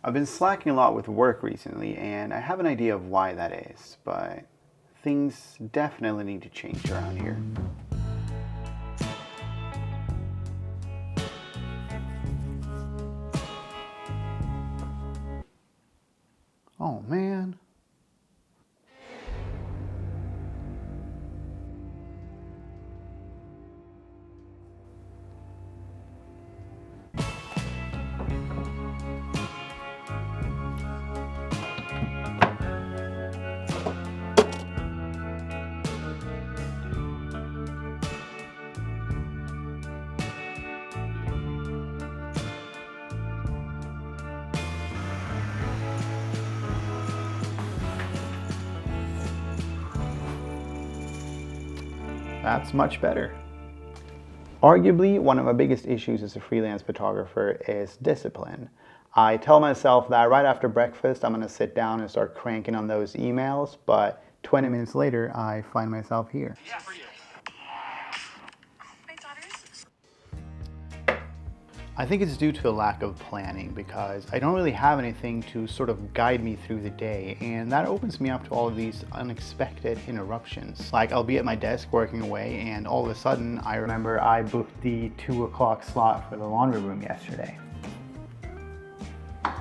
I've been slacking a lot with work recently, and I have an idea of why that is, but things definitely need to change around here. Oh man. That's much better. Arguably, one of my biggest issues as a freelance photographer is discipline. I tell myself that right after breakfast, I'm going to sit down and start cranking on those emails, but 20 minutes later, I find myself here. Yeah, for you. My daughter's... I think it's due to a lack of planning because I don't really have anything to sort of guide me through the day, and that opens me up to all of these unexpected interruptions. Like I'll be at my desk working away and all of a sudden I remember I booked the 2 o'clock slot for the laundry room yesterday.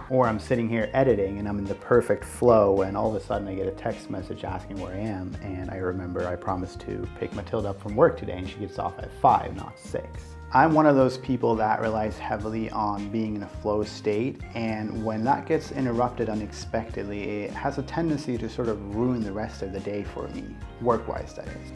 Or I'm sitting here editing and I'm in the perfect flow and all of a sudden I get a text message asking where I am, and I remember I promised to pick Matilda up from work today and she gets off at 5, not 6. I'm one of those people that relies heavily on being in a flow state, and when that gets interrupted unexpectedly, it has a tendency to sort of ruin the rest of the day for me, work-wise that is.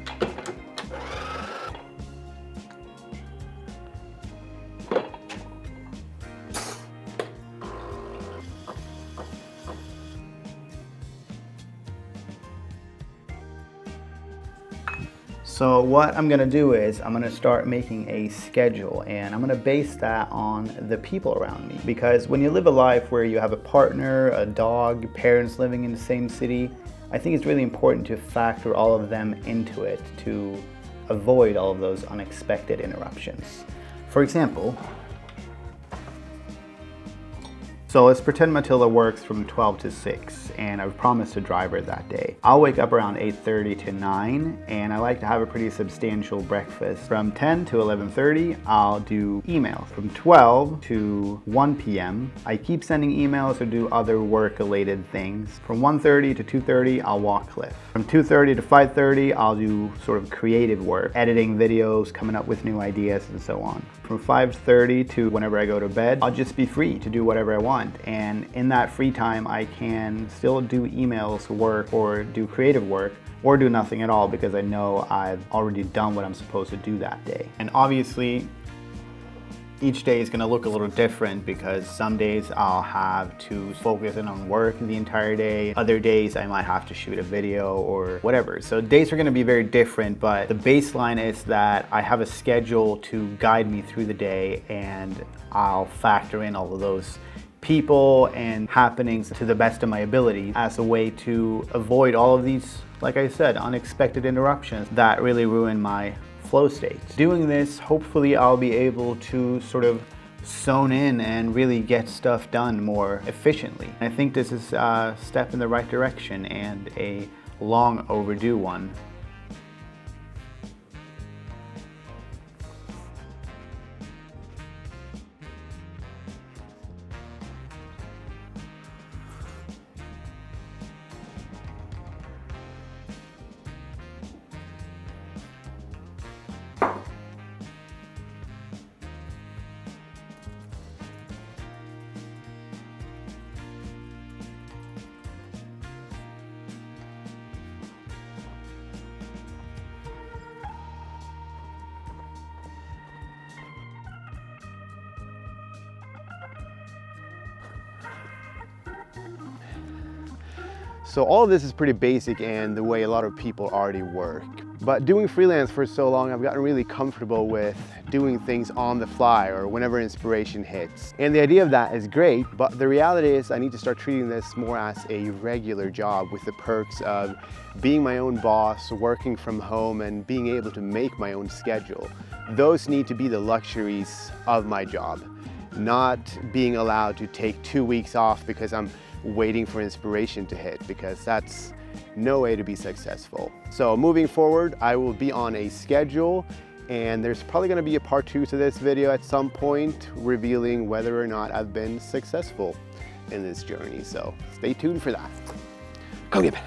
So what I'm gonna do is I'm gonna start making a schedule, and I'm gonna base that on the people around me. Because when you live a life where you have a partner, a dog, parents living in the same city, I think it's really important to factor all of them into it to avoid all of those unexpected interruptions. For example, so let's pretend Matilda works from 12 to 6 and I've promised to drive her that day. I'll wake up around 8:30 to 9 and I like to have a pretty substantial breakfast. From 10 to 11:30 I'll do emails. From 12 to 1 p.m. I keep sending emails or do other work related things. From 1:30 to 2:30 I'll walk Cliff. From 2:30 to 5:30 I'll do sort of creative work, editing videos, coming up with new ideas and so on. From 5:30 to whenever I go to bed, I'll just be free to do whatever I want. And in that free time, I can still do emails, work, or do creative work, or do nothing at all because I know I've already done what I'm supposed to do that day. And obviously, each day is gonna look a little different because some days I'll have to focus in on work the entire day. Other days I might have to shoot a video or whatever. So days are gonna be very different, but the baseline is that I have a schedule to guide me through the day, and I'll factor in all of those people and happenings to the best of my ability as a way to avoid all of these, like I said, unexpected interruptions that really ruin my flow state. Doing this, hopefully I'll be able to sort of zone in and really get stuff done more efficiently. I think this is a step in the right direction and a long overdue one. So all of this is pretty basic and the way a lot of people already work. But doing freelance for so long, I've gotten really comfortable with doing things on the fly or whenever inspiration hits. And the idea of that is great, but the reality is I need to start treating this more as a regular job with the perks of being my own boss, working from home, and being able to make my own schedule. Those need to be the luxuries of my job. not being allowed to take 2 weeks off because I'm waiting for inspiration to hit, because that's no way to be successful. So moving forward, I will be on a schedule, and there's probably going to be a part 2 to this video at some point, revealing whether or not I've been successful in this journey. So stay tuned for that. Come get it.